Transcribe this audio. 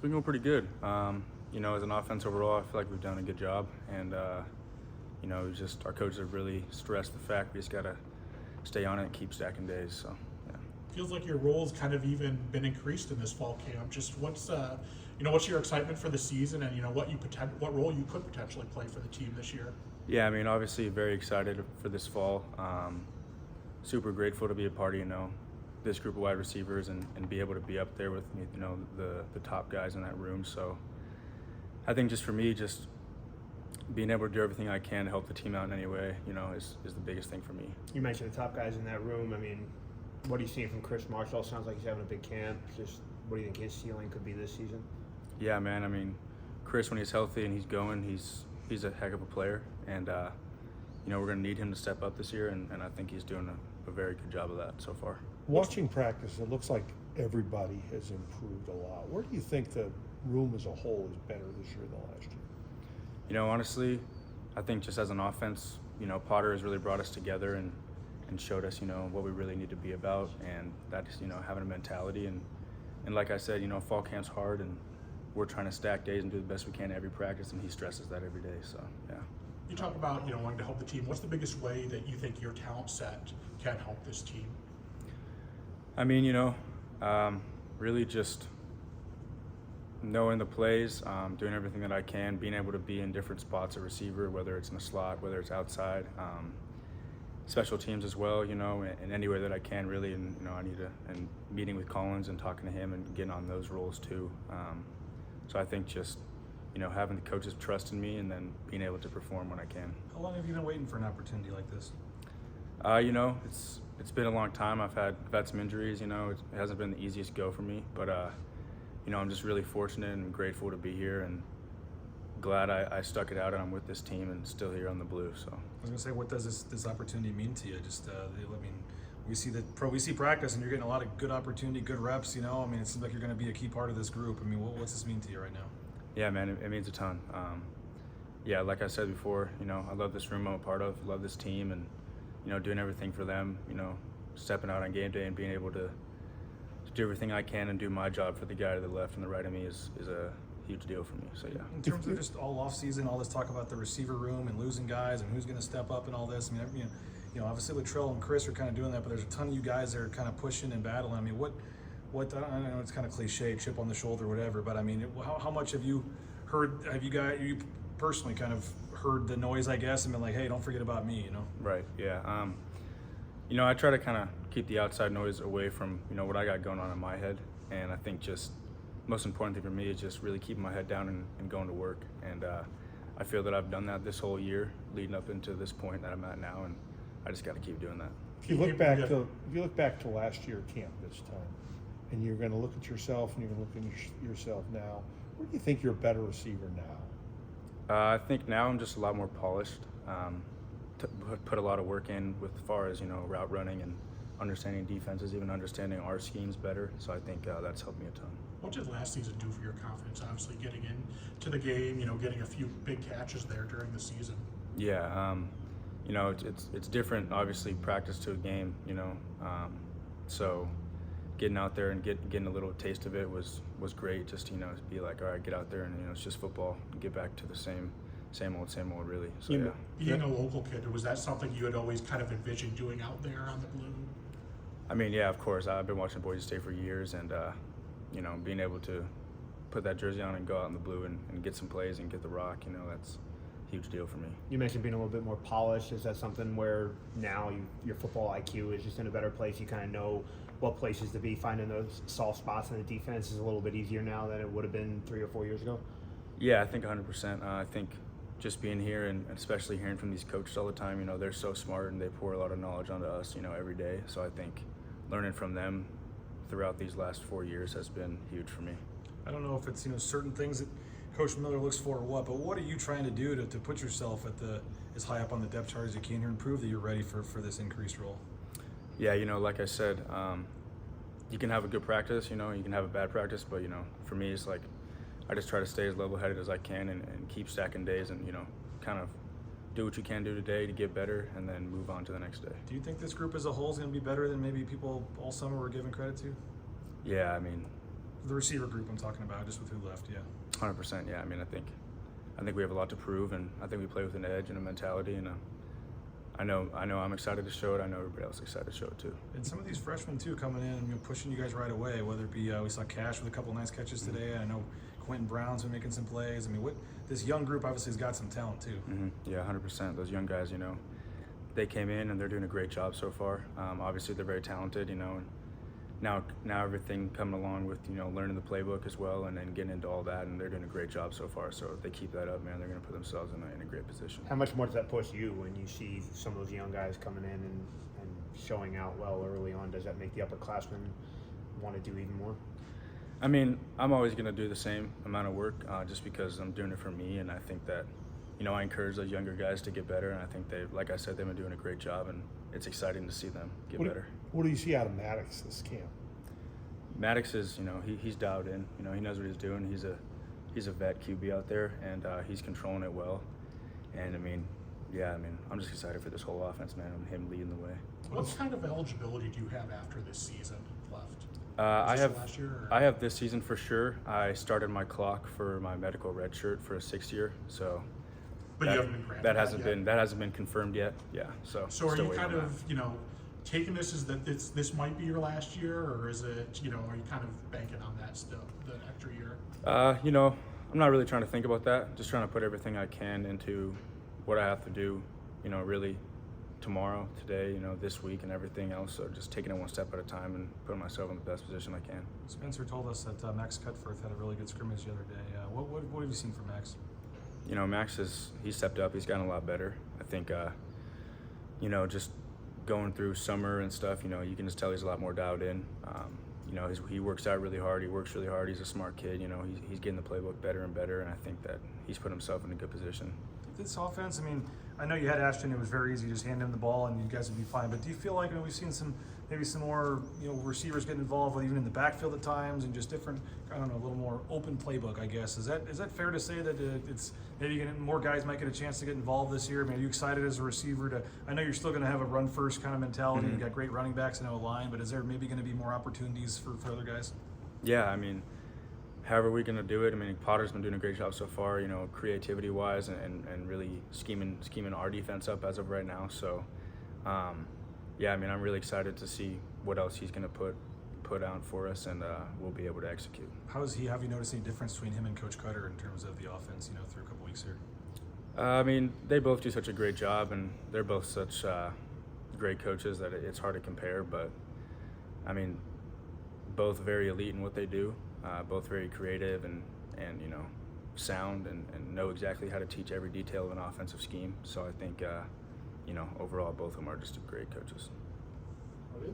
been going pretty good. As an offense overall, I feel like we've done a good job, and our coaches have really stressed the fact we just gotta stay on it and keep stacking days. So, yeah. Feels like your role's kind of even been increased in this fall camp. Just what's your excitement for the season, and what role you could potentially play for the team this year? Yeah, obviously very excited for this fall. Super grateful to be a part of this group of wide receivers and be able to be up there with the top guys in that room. So I think just for me, just being able to do everything I can to help the team out in any way, is the biggest thing for me. You mentioned the top guys in that room. What are you seeing from Chris Marshall? Sounds like he's having a big camp. Just what do you think his ceiling could be this season? Yeah, man. Chris, when he's healthy and he's going, he's a heck of a player, and we're going to need him to step up this year, and I think he's doing a very good job of that so far. Watching practice, it looks like everybody has improved a lot. Where do you think the room as a whole is better this year than last year? Honestly, I think just as an offense, Potter has really brought us together and showed us, what we really need to be about, and that is, having a mentality. And like I said, fall camp's hard, and we're trying to stack days and do the best we can every practice, and he stresses that every day. So, yeah. You talk about wanting to help the team. What's the biggest way that you think your talent set can help this team? Really just knowing the plays, doing everything that I can, being able to be in different spots at receiver, whether it's in a slot, whether it's outside, special teams as well, in any way that I can really. And, and meeting with Collins and talking to him and getting on those roles too. So I think just, having the coaches trust in me and then being able to perform when I can. How long have you been waiting for an opportunity like this? It's been a long time. I've had some injuries, it hasn't been the easiest go for me, but I'm just really fortunate and grateful to be here, and glad I stuck it out, and I'm with this team and still here on the blue. So I was gonna say, what does this opportunity mean to you? Just we see practice, and you're getting a lot of good opportunity, good reps. It seems like you're going to be a key part of this group. What's this mean to you right now? Yeah, man, it means a ton. Like I said before, I love this room I'm a part of, love this team, and doing everything for them. Stepping out on game day and being able to do everything I can and do my job for the guy to the left and the right of me is a huge deal for me. So, yeah. In terms of just all off season, all this talk about the receiver room and losing guys and who's going to step up and all this. Obviously Latrell and Chris are kind of doing that, but there's a ton of you guys that are kind of pushing and battling. What I know it's kind of cliche, chip on the shoulder, whatever. But how much have you heard? You personally kind of heard the noise, I guess, and been like, hey, don't forget about me, Right. Yeah. I try to kind of keep the outside noise away from what I got going on in my head, and I think just most important thing for me is just really keeping my head down and going to work. And I feel that I've done that this whole year, leading up into this point that I'm at now, and I just got to keep doing that. If you look back to last year camp this time, and you're going to look at yourself and you're going to look at yourself now, where do you think you're a better receiver now? I think now I'm just a lot more polished. Put a lot of work in with as far as route running and understanding defenses, even understanding our schemes better. So I think that's helped me a ton. What did last season do for your confidence? Obviously, getting into the game, getting a few big catches there during the season. Yeah, it's different. Obviously, practice to a game. So getting out there and getting a little taste of it was great. Just to be like, all right, get out there and it's just football. And get back to the same old, really. So yeah. Being a local kid, was that something you had always kind of envisioned doing out there on the blue? Yeah, of course. I've been watching Boise State for years, and being able to put that jersey on and go out in the blue and get some plays and get the rock, that's a huge deal for me. You mentioned being a little bit more polished. Is that something where now your football IQ is just in a better place? You kind of know what places to be, finding those soft spots in the defense is a little bit easier now than it would have been 3 or 4 years ago? Yeah, I think 100%. I think just being here and especially hearing from these coaches all the time, they're so smart and they pour a lot of knowledge onto us, every day. So I think learning from them throughout these last 4 years has been huge for me. I don't know if it's certain things that Coach Miller looks for or what, but what are you trying to do to put yourself as high up on the depth chart as you can here and prove that you're ready for this increased role? Yeah, like I said, you can have a good practice, you can have a bad practice, but for me it's like I just try to stay as level-headed as I can and keep stacking days and kind of do what you can do today to get better and then move on to the next day. Do you think this group as a whole is going to be better than maybe people all summer were giving credit to? Yeah, The receiver group I'm talking about, just with who left, yeah. 100%. Yeah, I mean, I think we have a lot to prove, and I think we play with an edge and a mentality, and I know I'm excited to show it. I know everybody else is excited to show it too. And some of these freshmen too coming in and pushing you guys right away. Whether it be we saw Cash with a couple nice catches today. I know Quentin Brown's been making some plays. I mean, this young group obviously has got some talent too. Yeah, 100%. Those young guys, they came in and they're doing a great job so far. Obviously, they're very talented, and now everything coming along with learning the playbook as well, and then getting into all that, and they're doing a great job so far. So if they keep that up, man, they're going to put themselves in a great position. How much more does that push you when you see some of those young guys coming in and showing out well early on? Does that make the upperclassmen want to do even more? I mean, I'm always going to do the same amount of work just because I'm doing it for me, and I think that, I encourage those younger guys to get better, and I think like I said, they've been doing a great job, and it's exciting to see them get better. What do you see out of Maddox this camp? Maddox is, he's dialed in. He knows what he's doing. He's a vet QB out there, and he's controlling it well. And I'm just excited for this whole offense, man, and him leading the way. What kind of eligibility do you have after this season left? I have last year, I have this season for sure. I started my clock for my medical red shirt for a 6th year, so. But you haven't been granted that hasn't been confirmed yet. Yeah, so. So are still you waiting kind on of taking this as that this might be your last year, or is it are you kind of banking on that still, the extra year? I'm not really trying to think about that. Just trying to put everything I can into what I have to do. Really tomorrow, today, this week, and everything else. So just taking it one step at a time and putting myself in the best position I can. Spencer told us that Max Cutth had a really good scrimmage the other day. What have you seen from Max? Max he's stepped up. He's gotten a lot better. I think, just going through summer and stuff, you can just tell he's a lot more dialed in. He works out really hard. He works really hard. He's a smart kid. He's getting the playbook better and better, and I think that he's put himself in a good position. This offense, I know you had Ashton. It was very easy. You just hand him the ball and you guys would be fine. But do you feel like we've seen maybe some more receivers getting involved, even in the backfield at times, and just different, a little more open playbook, I guess. Is that fair to say that it's maybe more guys might get a chance to get involved this year? Are you excited as a receiver to? I know you're still going to have a run first kind of mentality. You got great running backs and a line, but is there maybe going to be more opportunities for other guys? Yeah, however we're going to do it. Potter's been doing a great job so far, creativity-wise and really scheming our defense up as of right now. So, I'm really excited to see what else he's going to put out for us, and we'll be able to execute. Have you noticed any difference between him and Coach Cutth in terms of the offense, through a couple weeks here? They both do such a great job, and they're both such great coaches that it's hard to compare. But, both very elite in what they do. Both very creative and sound and know exactly how to teach every detail of an offensive scheme. So I think, overall, both of them are just great coaches. Okay.